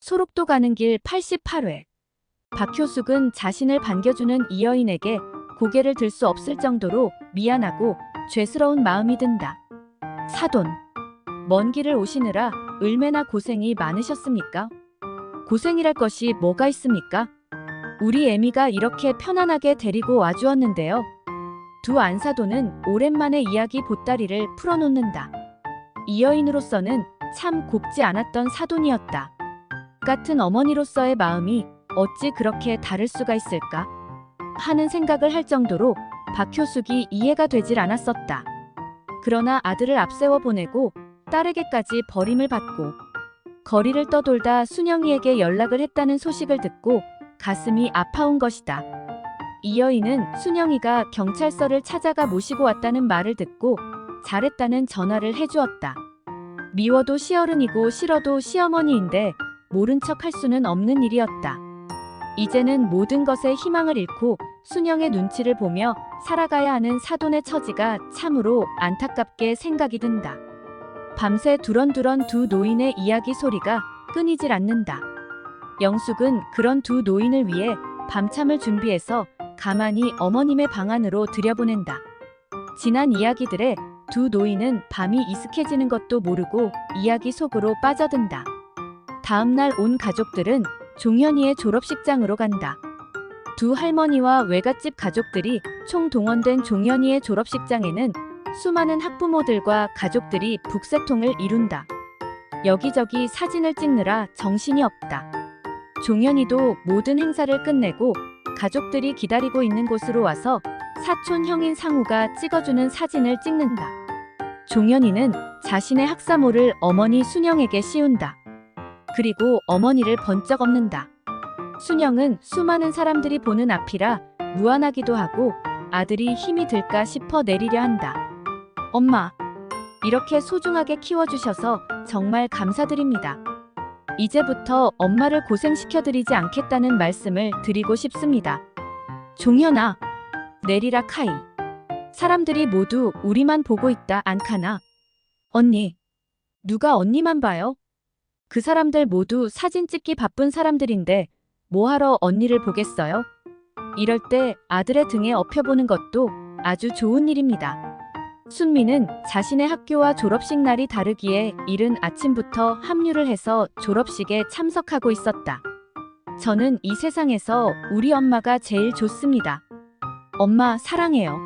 소록도 가는 길 88회. 박효숙은 자신을 반겨주는 이 여인에게 고개를 들 수 없을 정도로 미안하고 죄스러운 마음이 든다. 사돈, 먼 길을 오시느라 얼마나 고생이 많으셨습니까? 고생이랄 것이 뭐가 있습니까? 우리 애미가 이렇게 편안하게 데리고 와주었는데요. 두 안사돈은 오랜만에 이야기 보따리를 풀어놓는다. 이 여인으로서는 참 곱지 않았던 사돈이었다. 같은 어머니로서의 마음이 어찌 그렇게 다를 수가 있을까 하는 생각을 할 정도로 박효숙이 이해가 되질 않았었다. 그러나 아들을 앞세워 보내고 딸에게까지 버림을 받고 거리를 떠돌다 순영이에게 연락을 했다는 소식을 듣고 가슴이 아파온 것이다. 이 여인은 순영이가 경찰서를 찾아가 모시고 왔다는 말을 듣고 잘했다는 전화를 해주었다. 미워도 시어른이고 싫어도 시어머니인데 모른 척 할 수는 없는 일이었다. 이제는 모든 것에 희망을 잃고 순영의 눈치를 보며 살아가야 하는 사돈의 처지가 참으로 안타깝게 생각이 든다. 밤새 두런두런 두 노인의 이야기 소리가 끊이질 않는다. 영숙은 그런 두 노인을 위해 밤참을 준비해서 가만히 어머님의 방 안으로 들여보낸다. 지난 이야기들에 두 노인은 밤이 이슥해지는 것도 모르고 이야기 속으로 빠져든다. 다음날 온 가족들은 종현이의 졸업식장으로 간다. 두 할머니와 외갓집 가족들이 총동원된 종현이의 졸업식장에는 수많은 학부모들과 가족들이 북새통을 이룬다. 여기저기 사진을 찍느라 정신이 없다. 종현이도 모든 행사를 끝내고 가족들이 기다리고 있는 곳으로 와서 사촌 형인 상우가 찍어주는 사진을 찍는다. 종현이는 자신의 학사모를 어머니 순영에게 씌운다. 그리고 어머니를 번쩍 엎는다. 순영은 수많은 사람들이 보는 앞이라 무안하기도 하고 아들이 힘이 들까 싶어 내리려 한다. 엄마, 이렇게 소중하게 키워주셔서 정말 감사드립니다. 이제부터 엄마를 고생시켜드리지 않겠다는 말씀을 드리고 싶습니다. 종현아, 내리라 카이. 사람들이 모두 우리만 보고 있다 안카나. 언니, 누가 언니만 봐요? 그 사람들 모두 사진 찍기 바쁜 사람들인데 뭐하러 언니를 보겠어요? 이럴 때 아들의 등에 업혀보는 것도 아주 좋은 일입니다. 순미는 자신의 학교와 졸업식 날이 다르기에 이른 아침부터 합류를 해서 졸업식에 참석하고 있었다. 저는 이 세상에서 우리 엄마가 제일 좋습니다. 엄마 사랑해요.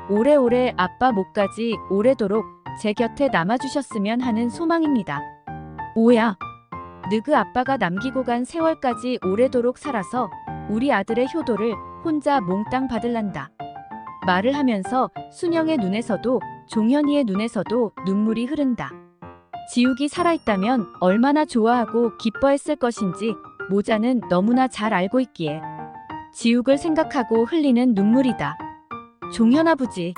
오래오래 아빠 목까지 오래도록 제 곁에 남아주셨으면 하는 소망입니다. 오야, 느그 아빠가 남기고 간 세월까지 오래도록 살아서 우리 아들의 효도를 혼자 몽땅 받을란다. 말을 하면서 순영의 눈에서도 종현이의 눈에서도 눈물이 흐른다. 지욱이 살아있다면 얼마나 좋아하고 기뻐했을 것인지 모자는 너무나 잘 알고 있기에 지욱을 생각하고 흘리는 눈물이다. 종현 아버지,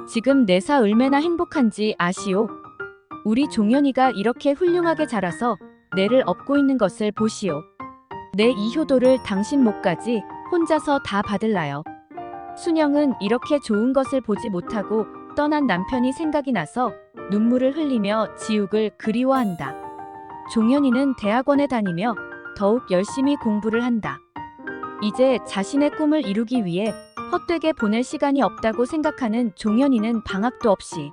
지금 내사 얼마나 행복한지 아시오? 우리 종현이가 이렇게 훌륭하게 자라서 내를 업고 있는 것을 보시오. 내 이 효도를 당신 목까지 혼자서 다 받을라요. 순영은 이렇게 좋은 것을 보지 못하고 떠난 남편이 생각이 나서 눈물을 흘리며 지욱을 그리워한다. 종현이는 대학원에 다니며 더욱 열심히 공부를 한다. 이제 자신의 꿈을 이루기 위해 헛되게 보낼 시간이 없다고 생각하는 종현이는 방학도 없이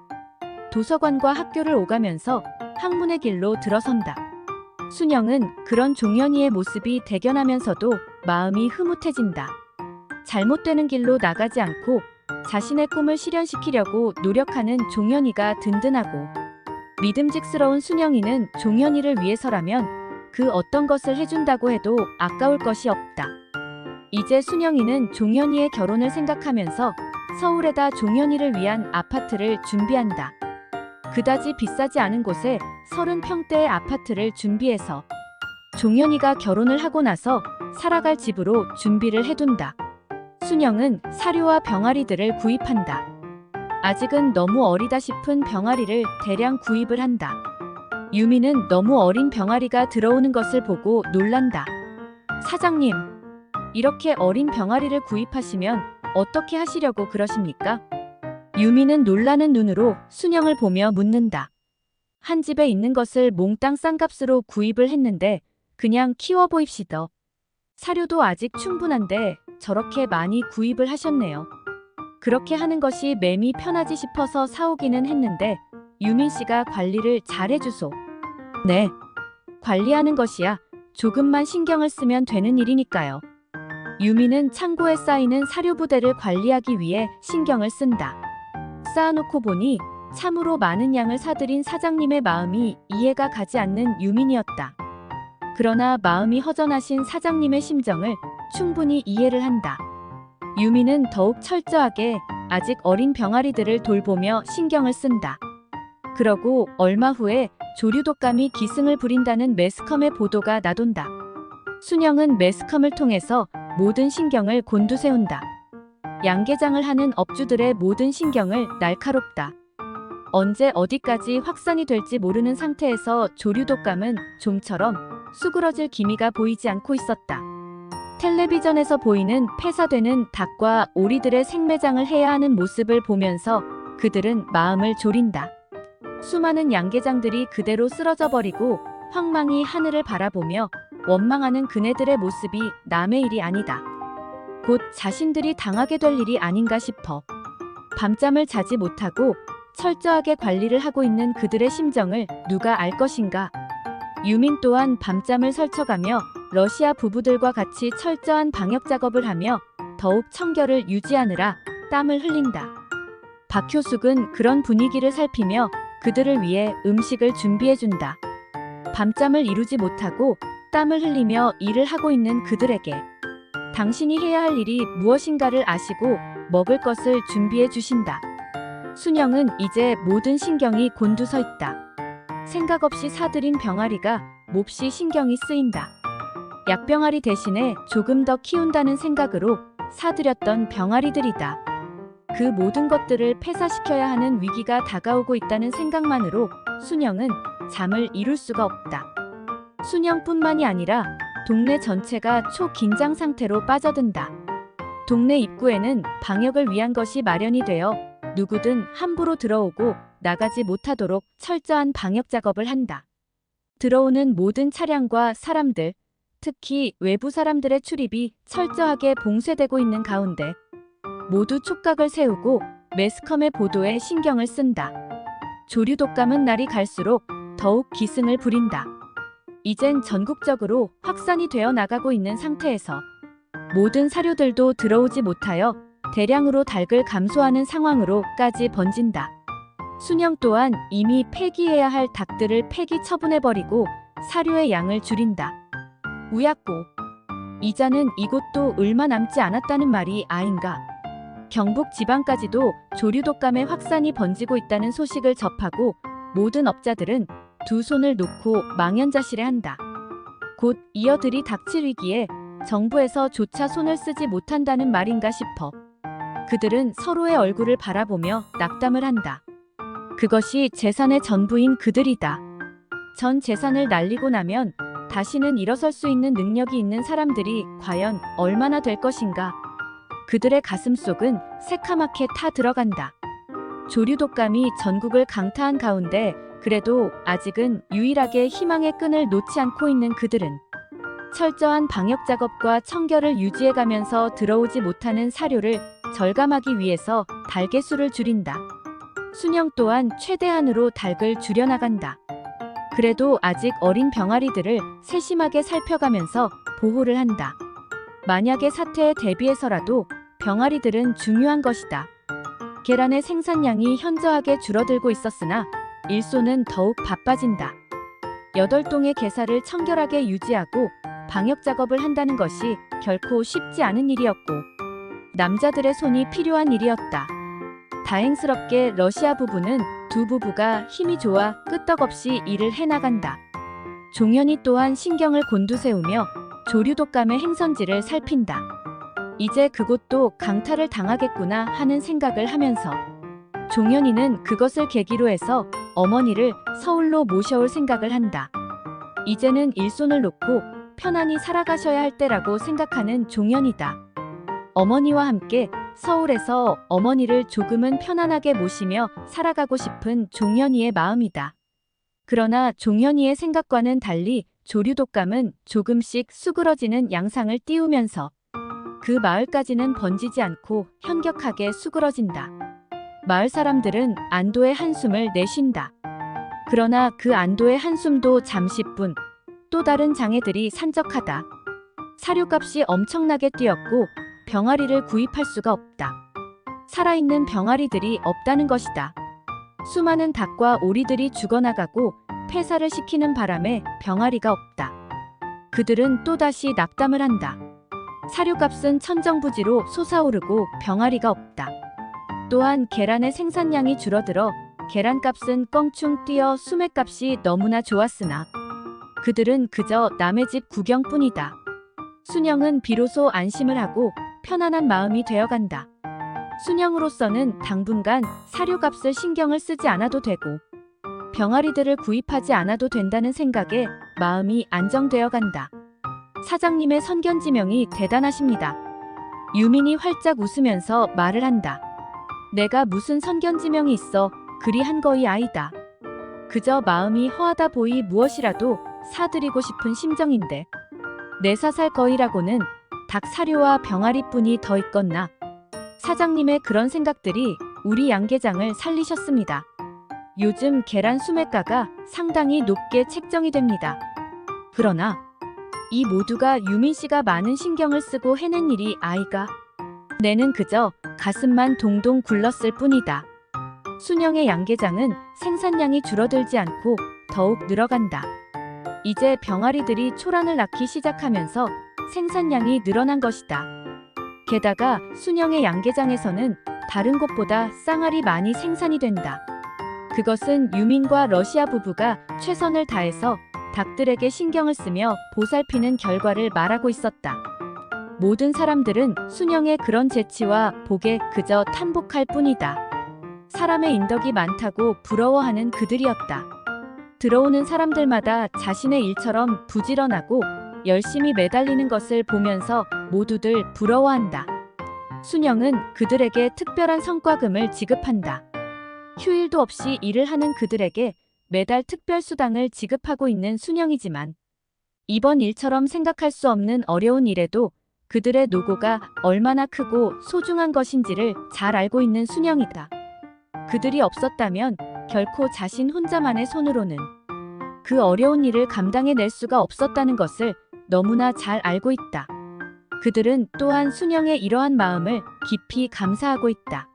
도서관과 학교를 오가면서 학문의 길로 들어선다. 순영은 그런 종현이의 모습이 대견하면서도 마음이 흐뭇해진다. 잘못되는 길로 나가지 않고 자신의 꿈을 실현시키려고 노력하는 종현이가 든든하고 믿음직스러운 순영이는 종현이를 위해서라면 그 어떤 것을 해준다고 해도 아까울 것이 없다. 이제 순영이는 종현이의 결혼을 생각하면서 서울에다 종현이를 위한 아파트를 준비한다. 그다지 비싸지 않은 곳에 30평대의 아파트를 준비해서 종현이가 결혼을 하고 나서 살아갈 집으로 준비를 해둔다. 순영은 사료와 병아리들을 구입한다. 아직은 너무 어리다 싶은 병아리를 대량 구입을 한다. 유미는 너무 어린 병아리가 들어오는 것을 보고 놀란다. 사장님, 이렇게 어린 병아리를 구입하시면 어떻게 하시려고 그러십니까? 유미는 놀라는 눈으로 순영을 보며 묻는다. 한 집에 있는 것을 몽땅 싼 값으로 구입을 했는데 그냥 키워 보입시다. 사료도 아직 충분한데 저렇게 많이 구입을 하셨네요. 그렇게 하는 것이 맴이 편하지 싶어서 사오기는 했는데 유민 씨가 관리를 잘해주소. 네. 관리하는 것이야 조금만 신경을 쓰면 되는 일이니까요. 유민은 창고에 쌓이는 사료 부대를 관리하기 위해 신경을 쓴다. 쌓아놓고 보니 참으로 많은 양을 사들인 사장님의 마음이 이해가 가지 않는 유민이었다. 그러나 마음이 허전하신 사장님의 심정을 충분히 이해를 한다. 유민은 더욱 철저하게 아직 어린 병아리들을 돌보며 신경을 쓴다. 그러고 얼마 후에 조류독감이 기승을 부린다는 매스컴의 보도가 나돈다. 순영은 매스컴을 통해서 모든 신경을 곤두세운다. 양계장을 하는 업주들의 모든 신경을 날카롭다. 언제 어디까지 확산이 될지 모르는 상태에서 조류독감은 좀처럼 수그러질 기미가 보이지 않고 있었다. 텔레비전에서 보이는 폐사되는 닭과 오리들의 생매장을 해야 하는 모습을 보면서 그들은 마음을 졸인다. 수많은 양계장들이 그대로 쓰러져 버리고 황망히 하늘을 바라보며 원망하는 그네들의 모습이 남의 일이 아니다. 곧 자신들이 당하게 될 일이 아닌가 싶어. 밤잠을 자지 못하고 철저하게 관리를 하고 있는 그들의 심정을 누가 알 것인가. 유민 또한 밤잠을 설쳐가며 러시아 부부들과 같이 철저한 방역 작업을 하며 더욱 청결을 유지하느라 땀을 흘린다. 박효숙은 그런 분위기를 살피며 그들을 위해 음식을 준비해준다. 밤잠을 이루지 못하고 땀을 흘리며 일을 하고 있는 그들에게 당신이 해야 할 일이 무엇인가를 아시고 먹을 것을 준비해 주신다. 순영은 이제 모든 신경이 곤두서 있다. 생각 없이 사들인 병아리가 몹시 신경이 쓰인다. 약병아리 대신에 조금 더 키운다는 생각으로 사들였던 병아리들이다. 그 모든 것들을 폐사시켜야 하는 위기가 다가오고 있다는 생각만으로 순영은 잠을 이룰 수가 없다. 순영뿐만이 아니라 동네 전체가 초긴장 상태로 빠져든다. 동네 입구에는 방역을 위한 것이 마련이 되어 누구든 함부로 들어오고 나가지 못하도록 철저한 방역 작업을 한다. 들어오는 모든 차량과 사람들, 특히 외부 사람들의 출입이 철저하게 봉쇄되고 있는 가운데 모두 촉각을 세우고 매스컴의 보도에 신경을 쓴다. 조류독감은 날이 갈수록 더욱 기승을 부린다. 이젠 전국적으로 확산이 되어 나가고 있는 상태에서 모든 사료들도 들어오지 못하여 대량으로 닭을 감소하는 상황으로까지 번진다. 순영 또한 이미 폐기해야 할 닭들을 폐기 처분해버리고 사료의 양을 줄인다. 우약고. 이자는 이곳도 얼마 남지 않았다는 말이 아닌가. 경북 지방까지도 조류독감의 확산이 번지고 있다는 소식을 접하고 모든 업자들은 두 손을 놓고 망연자실해한다. 곧 이어들이 닥칠 위기에 정부에서조차 손을 쓰지 못한다는 말인가 싶어. 그들은 서로의 얼굴을 바라보며 낙담을 한다. 그것이 재산의 전부인 그들이다. 전 재산을 날리고 나면 다시는 일어설 수 있는 능력이 있는 사람들이 과연 얼마나 될 것인가. 그들의 가슴속은 새카맣게 타 들어간다. 조류독감이 전국을 강타한 가운데 그래도 아직은 유일하게 희망의 끈을 놓지 않고 있는 그들은 철저한 방역 작업과 청결을 유지해가면서 들어오지 못하는 사료를 절감하기 위해서 닭의 수를 줄인다. 순영 또한 최대한으로 닭을 줄여나간다. 그래도 아직 어린 병아리들을 세심하게 살펴가면서 보호를 한다. 만약의 사태에 대비해서라도 병아리들은 중요한 것이다. 계란의 생산량이 현저하게 줄어들고 있었으나 일손은 더욱 바빠진다. 8동의 게사를 청결하게 유지하고 방역 작업을 한다는 것이 결코 쉽지 않은 일이었고 남자들의 손이 필요한 일이었다. 다행스럽게 러시아 부부는 두 부부가 힘이 좋아 끄떡없이 일을 해나간다. 종현이 또한 신경을 곤두세우며 조류독감의 행선지를 살핀다. 이제 그곳도 강타를 당하겠구나 하는 생각을 하면서 종현이는 그것을 계기로 해서 어머니를 서울로 모셔올 생각을 한다. 이제는 일손을 놓고 편안히 살아가셔야 할 때라고 생각하는 종현이다. 어머니와 함께 서울에서 어머니를 조금은 편안하게 모시며 살아가고 싶은 종현이의 마음이다. 그러나 종현이의 생각과는 달리 조류독감은 조금씩 수그러지는 양상을 띄우면서 그 마을까지는 번지지 않고 현격하게 수그러진다. 마을 사람들은 안도의 한숨을 내쉰다. 그러나 그 안도의 한숨도 잠시뿐. 또 다른 장애들이 산적하다. 사료값이 엄청나게 뛰었고 병아리를 구입할 수가 없다. 살아있는 병아리들이 없다는 것이다. 수많은 닭과 오리들이 죽어나가고 폐사를 시키는 바람에 병아리가 없다. 그들은 또다시 낙담을 한다. 사료값은 천정부지로 솟아오르고 병아리가 없다. 또한 계란의 생산량이 줄어들어 계란값은 껑충 뛰어 수매값이 너무나 좋았으나 그들은 그저 남의 집 구경뿐이다. 순영은 비로소 안심을 하고 편안한 마음이 되어간다. 순영으로서는 당분간 사료값을 신경을 쓰지 않아도 되고 병아리들을 구입하지 않아도 된다는 생각에 마음이 안정되어 간다. 사장님의 선견지명이 대단하십니다. 유민이 활짝 웃으면서 말을 한다. 내가 무슨 선견지명이 있어 그리 한 거이 아이다. 그저 마음이 허하다 보이 무엇이라도 사드리고 싶은 심정인데 내사 살 거이라고는 닭 사료와 병아리뿐이 더 있겠나. 사장님의 그런 생각들이 우리 양계장을 살리셨습니다. 요즘 계란 수매가가 상당히 높게 책정이 됩니다. 그러나 이 모두가 유민 씨가 많은 신경을 쓰고 해낸 일이 아이가. 내는 그저 가슴만 동동 굴렀을 뿐이다. 순영의 양계장은 생산량이 줄어들지 않고 더욱 늘어간다. 이제 병아리들이 초란을 낳기 시작하면서 생산량이 늘어난 것이다. 게다가 순영의 양계장에서는 다른 곳보다 쌍알이 많이 생산이 된다. 그것은 유민과 러시아 부부가 최선을 다해서 닭들에게 신경을 쓰며 보살피는 결과를 말하고 있었다. 모든 사람들은 순영의 그런 재치와 복에 그저 탐복할 뿐이다. 사람의 인덕이 많다고 부러워하는 그들이었다. 들어오는 사람들마다 자신의 일처럼 부지런하고 열심히 매달리는 것을 보면서 모두들 부러워한다. 순영은 그들에게 특별한 성과금을 지급한다. 휴일도 없이 일을 하는 그들에게 매달 특별 수당을 지급하고 있는 순영이지만 이번 일처럼 생각할 수 없는 어려운 일에도 그들의 노고가 얼마나 크고 소중한 것인지를 잘 알고 있는 순영이다. 그들이 없었다면 결코 자신 혼자만의 손으로는 그 어려운 일을 감당해낼 수가 없었다는 것을 너무나 잘 알고 있다. 그들은 또한 순영의 이러한 마음을 깊이 감사하고 있다.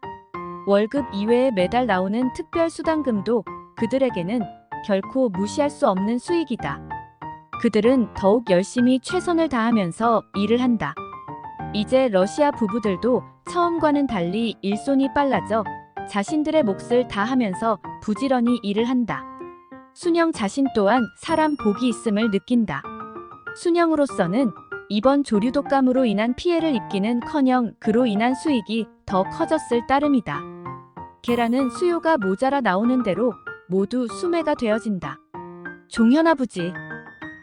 월급 이외에 매달 나오는 특별 수당금도 그들에게는 결코 무시할 수 없는 수익이다. 그들은 더욱 열심히 최선을 다하면서 일을 한다. 이제 러시아 부부들도 처음과는 달리 일손이 빨라져 자신들의 몫을 다하면서 부지런히 일을 한다. 순영 자신 또한 사람 복이 있음을 느낀다. 순영으로서는 이번 조류독감으로 인한 피해를 입기는커녕 그로 인한 수익이 더 커졌을 따름이다. 계란은 수요가 모자라 나오는 대로 모두 수매가 되어진다. 종현아버지,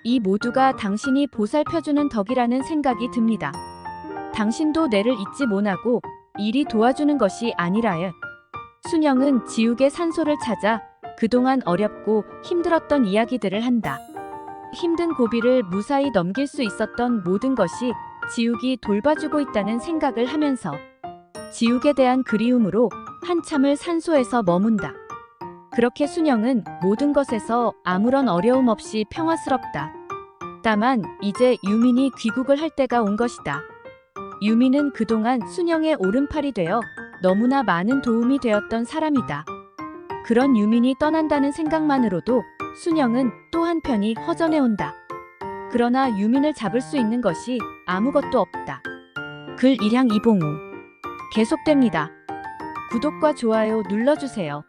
이 모두가 당신이 보살펴주는 덕이라는 생각이 듭니다. 당신도 내를 잊지 못하고 일이 도와주는 것이 아니라에. 순영은 지욱의 산소를 찾아 그동안 어렵고 힘들었던 이야기들을 한다. 힘든 고비를 무사히 넘길 수 있었던 모든 것이 지욱이 돌봐주고 있다는 생각을 하면서 지욱에 대한 그리움으로 한참을 산소에서 머문다. 그렇게 순영은 모든 것에서 아무런 어려움 없이 평화스럽다. 다만 이제 유민이 귀국을 할 때가 온 것이다. 유민은 그동안 순영의 오른팔이 되어 너무나 많은 도움이 되었던 사람이다. 그런 유민이 떠난다는 생각만으로도 순영은 또 한편이 허전해온다. 그러나 유민을 잡을 수 있는 것이 아무것도 없다. 글 일향 이봉우 계속됩니다. 구독과 좋아요 눌러주세요.